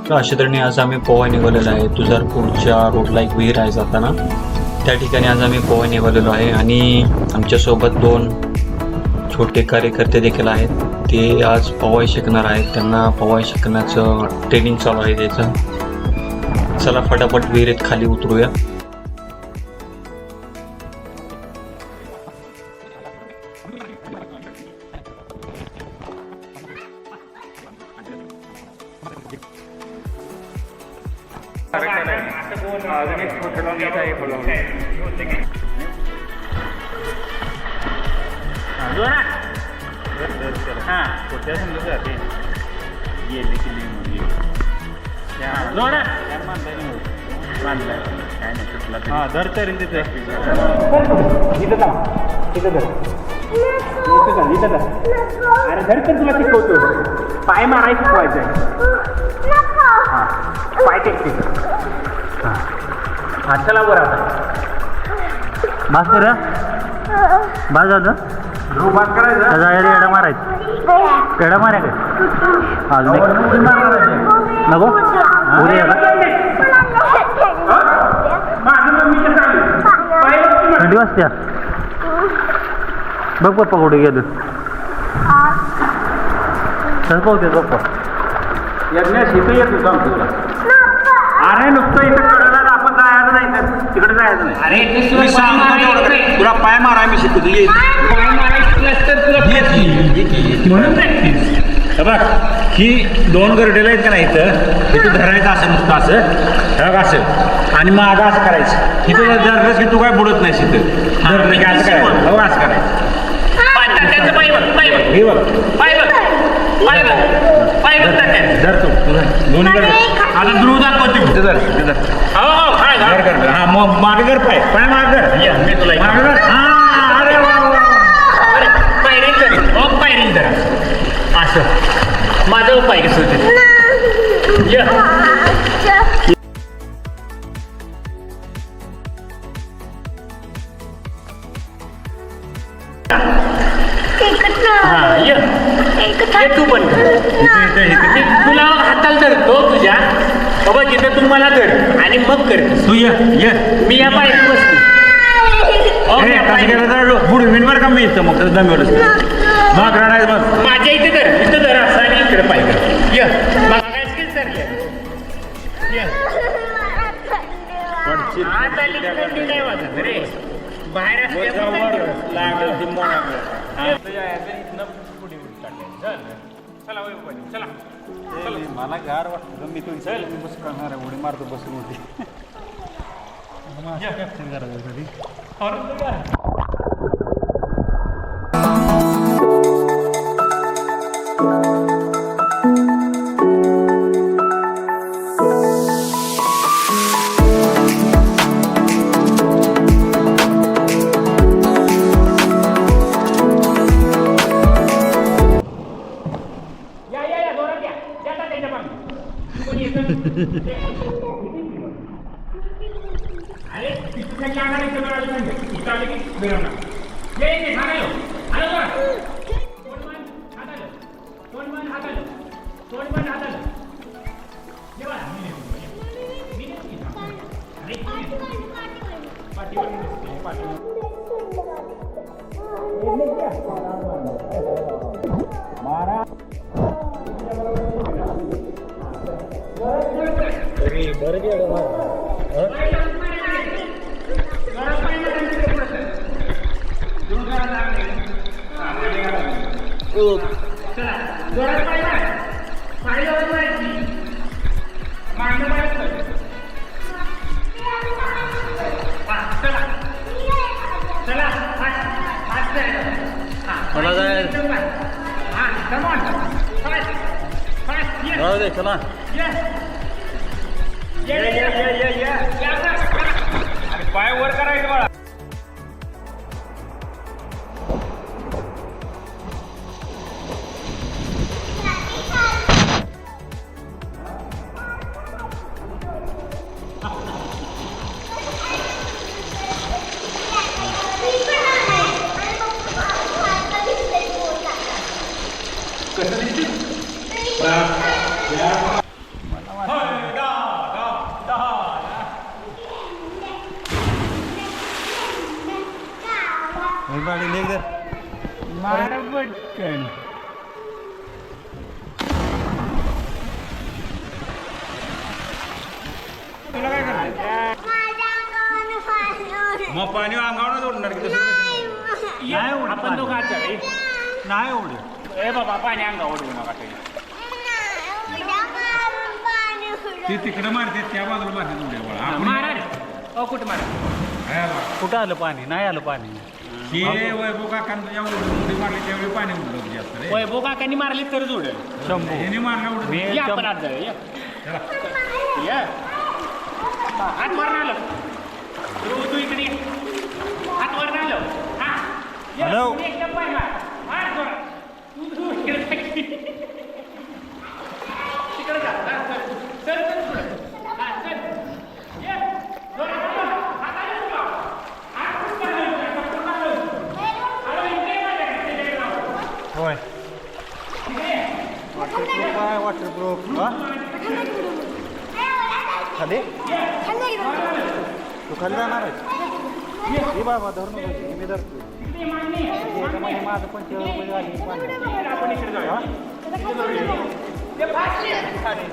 तर अशा तऱ्हेने आज आम्ही पोहा निघालेलो आहे. तुळजापूरच्या रोडला एक विहीर आहे जाताना, त्या ठिकाणी आज आम्ही पोहा निघालेलो आहे. आणि आमच्यासोबत 2 छोटे कार्यकर्ते देखील आहेत. ते आज पोहा शिकणार आहेत. त्यांना पोहा शिकण्याचं ट्रेनिंग चालू आहे त्याचं. चला फटाफट विहिरीत खाली उतरूया. अरे धर तर तुला शिकवतो. पाय माराय शिकवायचं आहे. पाय टेकते. हा चला बरं आता बास कर. बास झालं. बास करायचं त्याचा एडा मारायचं. एडा माराय काय अजून नको उद्या थंडी वाजत्या. बघ पप्पा कुठे गेलो. चल पाहते पप्पा यज्ञास इथं येत होता तुला. अरे नुसतं इथं कडेला आपण जायचं नाही तर तिकडे जायचं नाही. अरे तुला पाय मारा मी शिकवतो. पाय मारायचं तर तुला म्हणून प्रॅक्टिस. बघ ही 2 गरडेला आहेत का नाही इथं धरायचं असं नुसतं असं बघ असं आणि मग आगा असं करायचं. इथं धरलंस की तू काय बुडत नाही इथं धरलं की असं करायचं. हो असं करायचं. हे बघ धरतो दोन्ही कर. आता ध्रुव दाखवतो तिथं धर तिथं. हा मग मागे कर. पाय पाय मागे कर. मी तुला मागे कर. हा अरे वा पायरी कर. मग पायरी धरा असं. माझं पाय कसं होते. तू पण तुला हाताला धरतो तुझ्या बाबा जिथं तू मला धर आणि मग कर तू. ये मी या पायात बसतो. बुडवींवर का मी इथं मग जमेवलंच मग राहणार. मग माझ्या इथं धर असं आणि इकडे पाय कर. ये नाही वाजत रे बाहेर मला गार वाटतं. मी तुझी चल बस करणार आहे. उडी मारतो बसून होती. पाय वर करायचं बाळा. कसं दिसते? पाटील एकदा मारा पटकन. तुला काय करायचं मग पाणी अंगावर ओढणार की तसं नाही उडत आपण दोघं आत जाऊ, ए. नाही ओढ ए बाबा पाणी अंगा ओढू नका काही. ते तिकडे मारते त्या बाजूला मारते उड्या मारा रे. अहो कुठं मारा. कुठं आलं पाणी नाही आलं पाणी हे वैभव काकांना जेव्हा उडी मारली त्यावेळी पाणी उडलं जास्त रे वैभव काकांनी मारली तरच उडेल. शंभू ह्याने मारला उडत या आपण आत जाऊया, या. हात वर आलं तू इकडे ये. हात वर आलं. हा ये. हॅलो. तू एकदम पाय मार. मार जोरात. तू इकडे जा. तिकडे जा. हा, चल चल पुढे. हा चल ये. जोरात चल. हात आले तुला. हात पुढे हलव. पुढे हलव. हलव इकडे मार. होय वॉटरप्रूफ काय वॉटरप्रूफ खाली तू खाली जाणार आहे बाबा धरून मी धरतो याच्यामध्ये माझं 50 रुपये झाली आपण इकडे जाऊया. ये फास्ट ये. खाली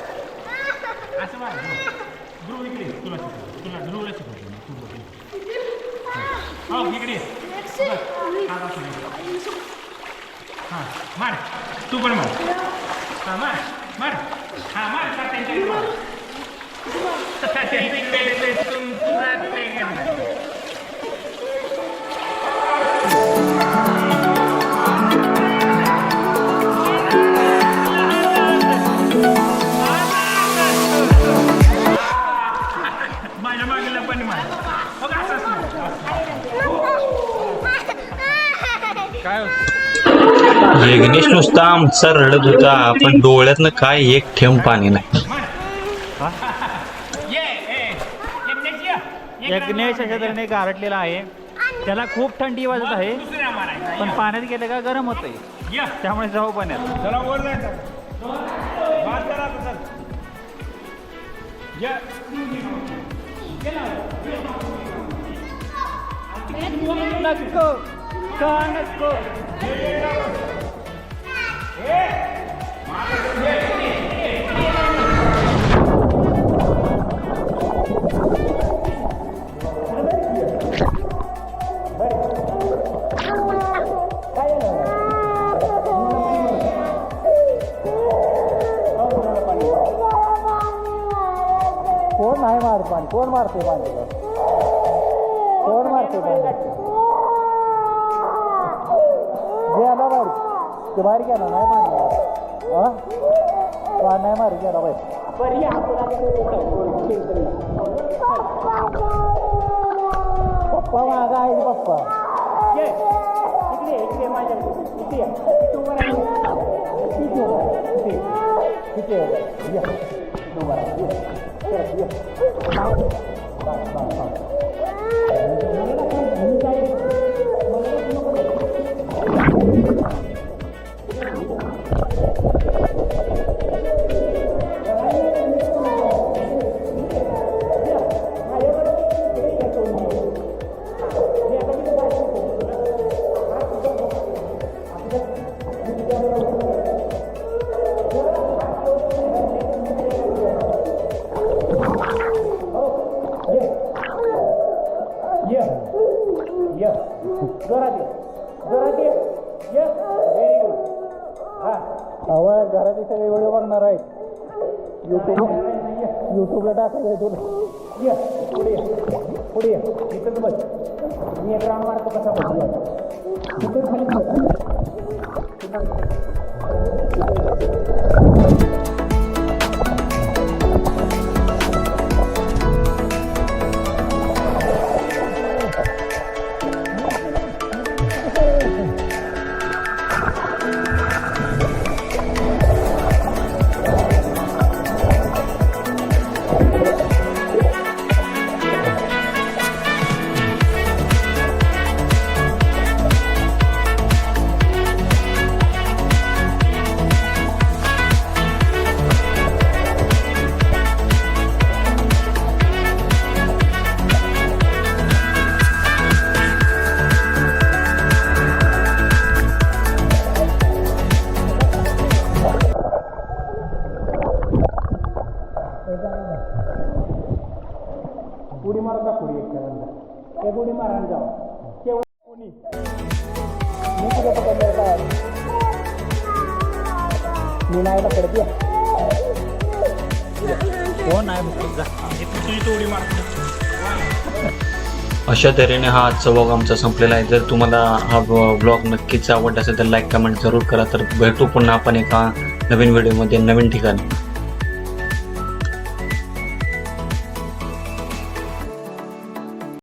असं मार. ध्रुव इकडे तुला ध्रुवला शिकवतो. हो इकडे हां मार. तू पण मार. हां मार मार. हां मार. त्यांच्या मार. माझ्या मागेला पण मार. काय यज्ञेश नुसता आमचा रडत होता पण डोळ्यातनं काय एक थेंब पाणी नाही. यज्ञेश अशा तऱ्हेने गारटलेला आहे. त्याला खूप थंडी वाजत आहे पण पाण्यात गेलं का गरम होतंय त्यामुळे जाऊ पाण्यात. चला वर जायचं बात करा आता चल या नको का नको कोण नाही मार पाणी. कोण मारते पाणी. कोण मारते पाणी. गेला बाहेर ते बाहेर गेला नाही मारला. हा नाही मार गेला बाहेर. पप्पा मागा आहे पप्पा. इकडे माझ्या किती घराचे सगळे व्हिडिओ बघणार आहेत युट्यूबला टाकायचं आहे तुला. ये पुढे पुढे इथंच बस. मी एक राऊंड मारतो कसा बस तिथं खाली उडी मारत जा. पुढे एक उडी मारा जाऊ कोणी मी तुझ्या पकडलं काय मी नाही पकडते कोण नाही बघतो जा उडी मारतो. अशा तऱ्हेने हा आजचा व्लॉग आमचा संपलेला आहे. जर तुम्हाला हा व्लॉग नक्कीच आवडला असेल तर लाईक कमेंट जरूर करा. तर भेटू पुन्हा आपण एका नवीन व्हिडिओमध्ये नवीन ठिकाणी.